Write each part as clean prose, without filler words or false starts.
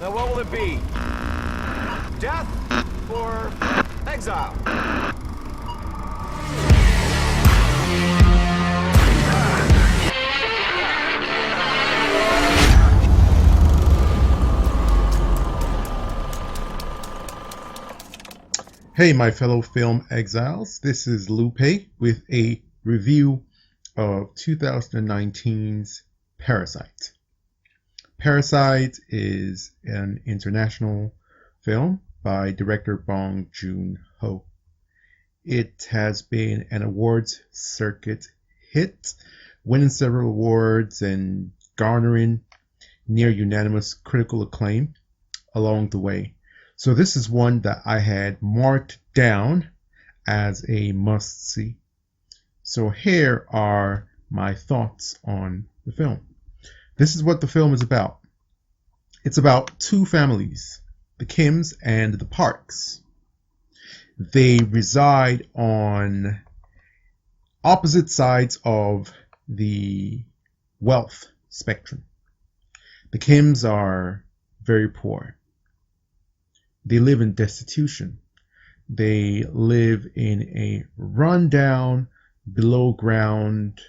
Now what will it be? Death or exile? Hey, my fellow film exiles, this is Lupe with a review of 2019's Parasite. Parasite is an international film by director Bong Joon-Ho. It has been an awards circuit hit, winning several awards and garnering near unanimous critical acclaim along the way. So this is one that I had marked down as a must-see. So here are my thoughts on the film. This is what the film is about. It's about two families, the Kims and the Parks. They reside on opposite sides of the wealth spectrum. The Kims are very poor. They live in destitution. They live in a rundown, below ground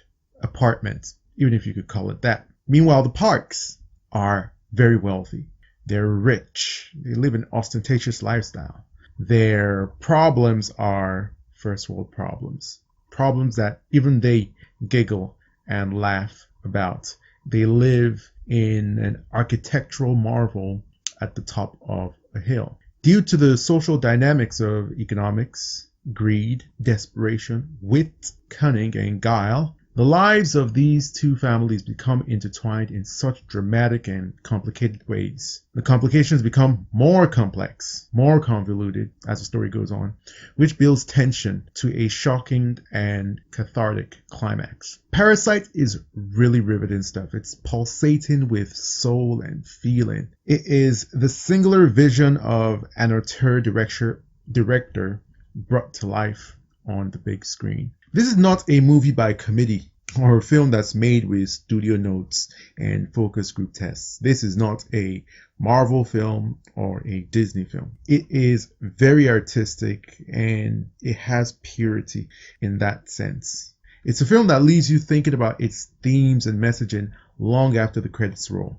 apartment, even if you could call it that. Meanwhile, the Parks are very wealthy. They're rich. They live an ostentatious lifestyle. Their problems are first world problems. Problems that even they giggle and laugh about. They live in an architectural marvel at the top of a hill. Due to the social dynamics of economics, greed, desperation, wit, cunning, and guile, the lives of these two families become intertwined in such dramatic and complicated ways. The complications become more complex, more convoluted as the story goes on, which builds tension to a shocking and cathartic climax. Parasite is really riveting stuff. It's pulsating with soul and feeling. It is the singular vision of an auteur director brought to life on the big screen. This is not a movie by committee or a film that's made with studio notes and focus group tests. This is not a Marvel film or a Disney film. It is very artistic and it has purity in that sense. It's a film that leaves you thinking about its themes and messaging long after the credits roll.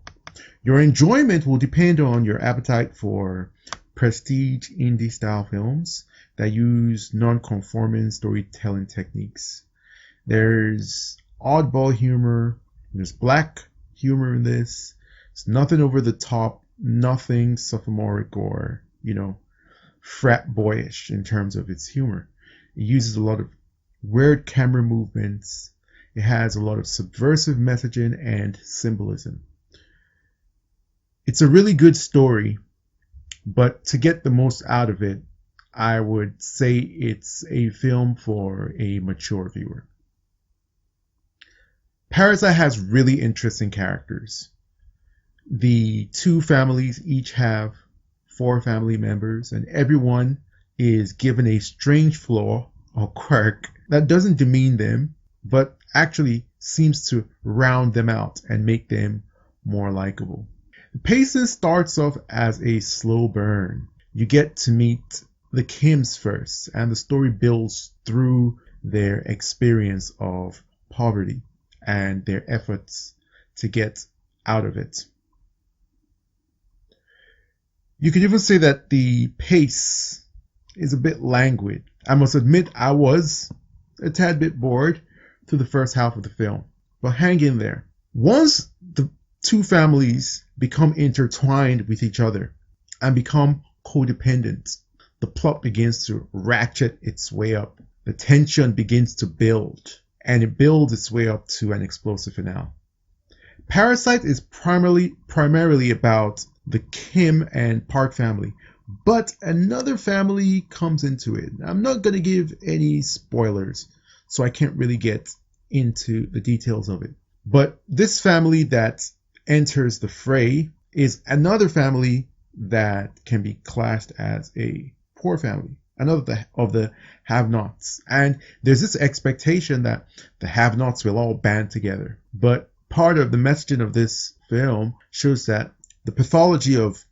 Your enjoyment will depend on your appetite for prestige indie style films that use non-conforming storytelling techniques. There's oddball humor, there's black humor in this. It's nothing over the top, nothing sophomoric or, frat boyish in terms of its humor. It uses a lot of weird camera movements. It has a lot of subversive messaging and symbolism. It's a really good story, but to get the most out of it, I would say it's a film for a mature viewer. Parasite has really interesting characters. The two families each have 4 family members, and everyone is given a strange flaw or quirk that doesn't demean them, but actually seems to round them out and make them more likable. The pacing starts off as a slow burn. You get to meet the Kims first, and the story builds through their experience of poverty and their efforts to get out of it. You could even say that the pace is a bit languid. I must admit I was a tad bit bored through the first half of the film, but hang in there. Once the two families become intertwined with each other and become codependent, the plot begins to ratchet its way up. The tension begins to build, and it builds its way up to an explosive finale. Parasite is primarily about the Kim and Park family, but another family comes into it. I'm not going to give any spoilers, so I can't really get into the details of it. But this family that enters the fray is another family that can be classed as a poor family, another of the have-nots. And there's this expectation that the have-nots will all band together. But part of the messaging of this film shows that the pathology of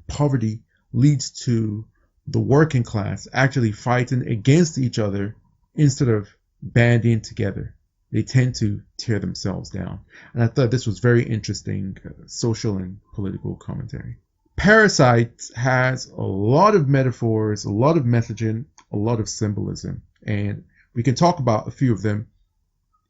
poverty leads to the working class actually fighting against each other instead of banding together. They tend to tear themselves down. And I thought this was very interesting social and political commentary. Parasite has a lot of metaphors, a lot of messaging, a lot of symbolism, and we can talk about a few of them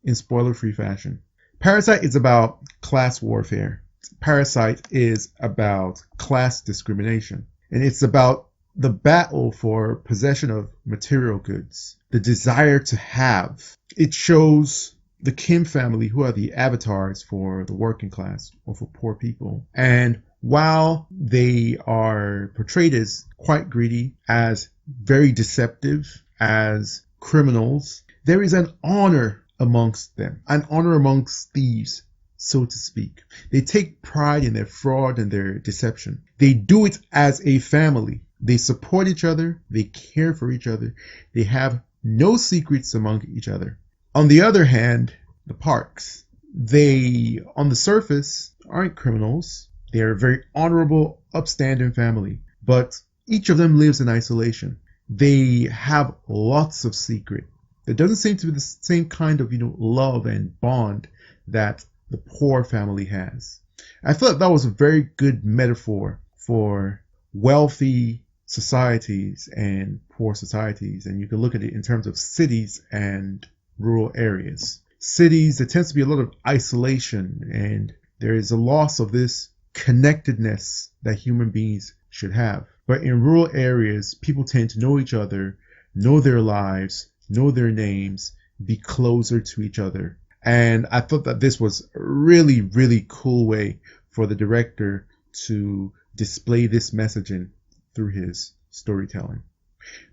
in spoiler-free fashion. Parasite is about class warfare. Parasite is about class discrimination, and it's about the battle for possession of material goods, the desire to have. It shows the Kim family, who are the avatars for the working class or for poor people. And while they are portrayed as quite greedy, as very deceptive, as criminals, there is an honor amongst them, an honor amongst thieves, so to speak. They take pride in their fraud and their deception. They do it as a family. They support each other. They care for each other. They have no secrets among each other. On the other hand, the Parks, they, on the surface, aren't criminals. They are a very honorable, upstanding family, but each of them lives in isolation. They have lots of secret. There doesn't seem to be the same kind of, love and bond that the poor family has. I thought that was a very good metaphor for wealthy societies and poor societies, and you can look at it in terms of cities and rural areas. Cities, there tends to be a lot of isolation, and there is a loss of this connectedness that human beings should have. But in rural areas, people tend to know each other, know their lives, know their names, be closer to each other. And I thought that this was a really, really cool way for the director to display this messaging through his storytelling.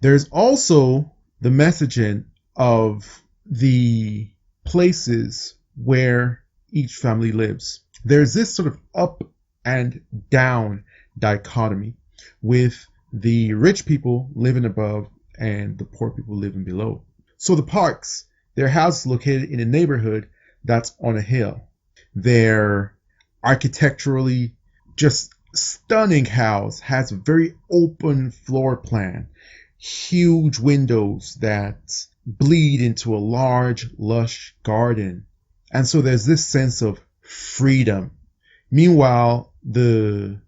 There's also the messaging of the places where each family lives. There's this sort of up and down dichotomy, with the rich people living above and the poor people living below. So the Parks, their house is located in a neighborhood that's on a hill. Their architecturally just stunning house has a very open floor plan, huge windows that bleed into a large, lush garden. And so there's this sense of freedom. Meanwhile, the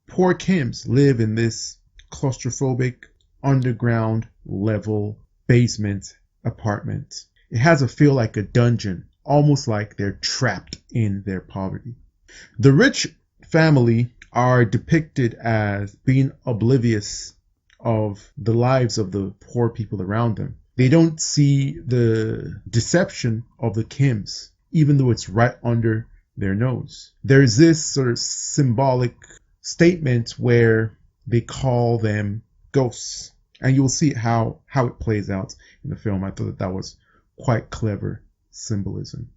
poor Kims live in this claustrophobic underground level basement apartment. It has a feel like a dungeon, almost like they're trapped in their poverty. The rich family are depicted as being oblivious of the lives of the poor people around them. They don't see the deception of the Kims, even though it's right under their nose. There's this sort of symbolic statement where they call them ghosts, and you'll see how it plays out in the film. I thought that was quite clever symbolism.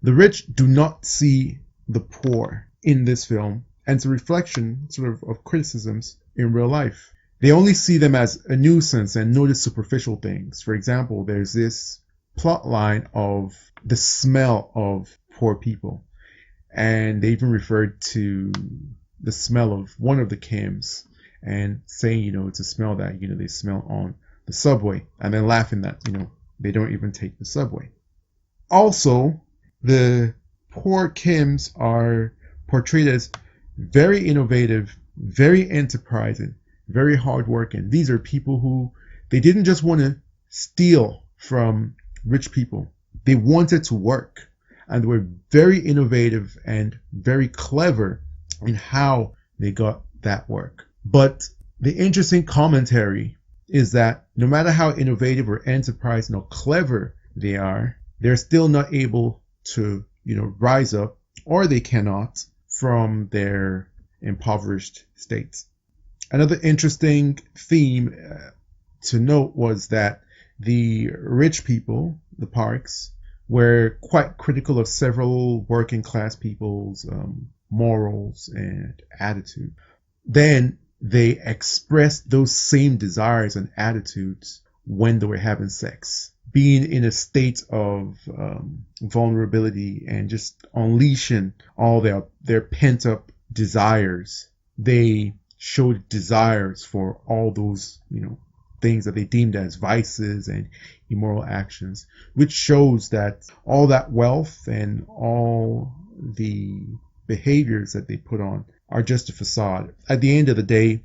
The rich do not see the poor in this film, and it's a reflection sort of criticisms in real life. They only see them as a nuisance and notice superficial things. For example, there's this plot line of the smell of poor people, and they even referred to the smell of one of the Kims and saying, it's a smell that, they smell on the subway, and then laughing that, they don't even take the subway. Also, the poor Kims are portrayed as very innovative, very enterprising, very hardworking. These are people who, they didn't just want to steal from rich people. They wanted to work, and they were very innovative and very clever in how they got that work. But the interesting commentary is that no matter how innovative or enterprising or clever they are, they're still not able to, rise up, or they cannot, from their impoverished states. Another interesting theme to note was that the rich people, the Parks, were quite critical of several working class people's morals and attitude. Then they expressed those same desires and attitudes when they were having sex, being in a state of vulnerability and just unleashing all their pent-up desires. They showed desires for all those, things that they deemed as vices and immoral actions, which shows that all that wealth and all the behaviors that they put on are just a facade. At the end of the day,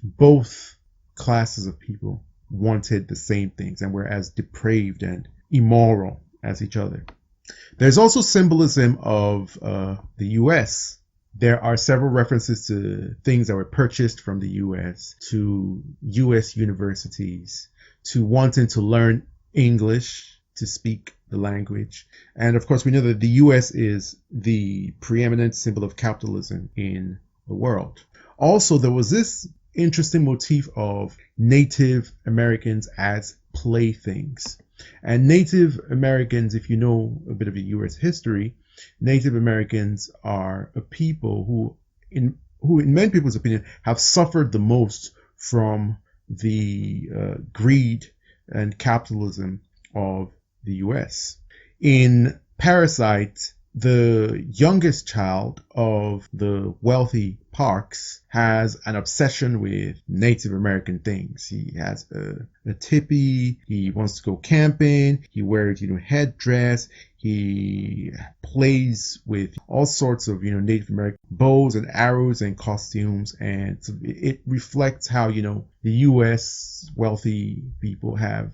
both classes of people wanted the same things and were as depraved and immoral as each other. There's also symbolism of the US. There are several references to things that were purchased from the US, to US universities, to wanting to learn English, to speak the language. And of course, we know that the US is the preeminent symbol of capitalism in the world. Also, there was this interesting motif of Native Americans as playthings. And Native Americans, if you know a bit of the US history, Native Americans are a people who in many people's opinion, have suffered the most from the greed and capitalism of the US. In Parasite, the youngest child of the wealthy Parks has an obsession with Native American things. He has a tipi, he wants to go camping, he wears, headdress, he plays with all sorts of, Native American bows and arrows and costumes, and it reflects how, the US wealthy people have,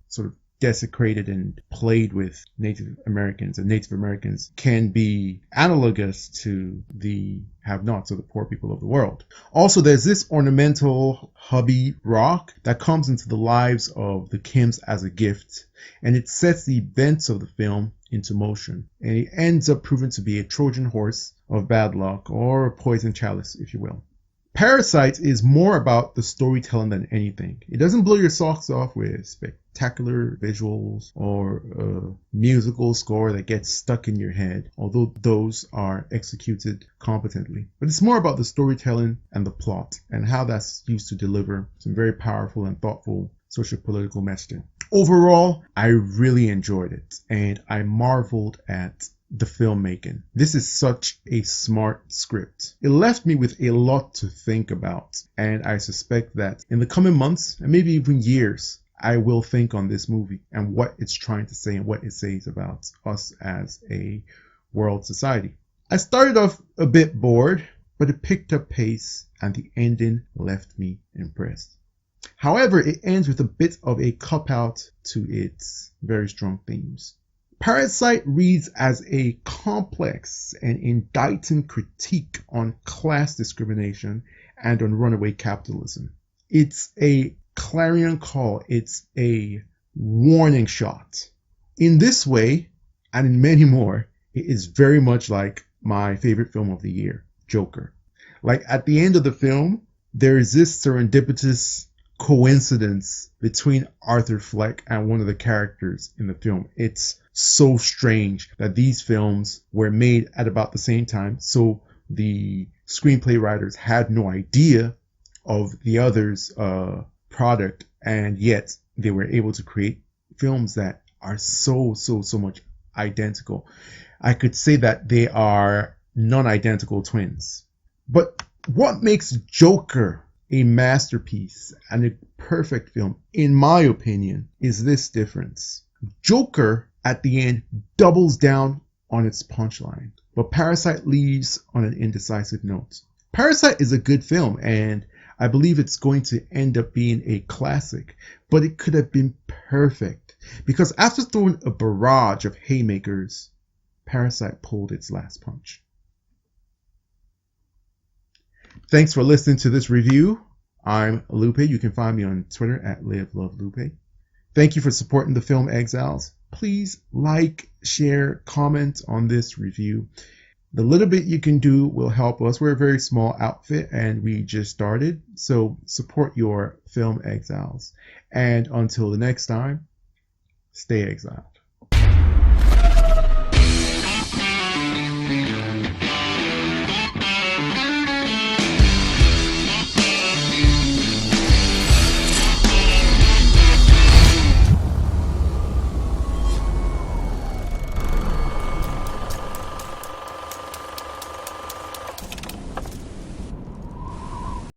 sort of desecrated and played with Native Americans, and Native Americans can be analogous to the have-nots, or the poor people of the world. Also, there's this ornamental hubby rock that comes into the lives of the Kims as a gift, and it sets the events of the film into motion, and it ends up proving to be a Trojan horse of bad luck, or a poison chalice, if you will. Parasite is more about the storytelling than anything. It doesn't blow your socks off with spectacular visuals or a musical score that gets stuck in your head, although those are executed competently. But it's more about the storytelling and the plot, and how that's used to deliver some very powerful and thoughtful socio-political messaging. Overall, I really enjoyed it, and I marveled at the filmmaking. This is such a smart script. It left me with a lot to think about, and I suspect that in the coming months, and maybe even years, I will think on this movie and what it's trying to say and what it says about us as a world society. I started off a bit bored, but it picked up pace, and the ending left me impressed. However, it ends with a bit of a cop-out to its very strong themes. Parasite reads as a complex and indicting critique on class discrimination and on runaway capitalism. It's a clarion call. It's a warning shot. In this way, and in many more, it is very much like my favorite film of the year, Joker. Like, at the end of the film, there is this serendipitous coincidence between Arthur Fleck and one of the characters in the film. It's so strange that these films were made at about the same time, so the screenplay writers had no idea of the other's product, and yet they were able to create films that are so much identical. I could say that they are non-identical twins. But what makes Joker a masterpiece and a perfect film, in my opinion, is this difference. Joker, at the end, doubles down on its punchline, but Parasite leaves on an indecisive note. Parasite is a good film, and I believe it's going to end up being a classic, but it could have been perfect, because after throwing a barrage of haymakers, Parasite pulled its last punch. Thanks for listening to this review. I'm Lupe. You can find me on Twitter at LiveLoveLupe. Thank you for supporting the film Exiles. Please like, share, comment on this review. The little bit you can do will help us. We're a very small outfit and we just started. So support your film Exiles. And until the next time, stay exiled.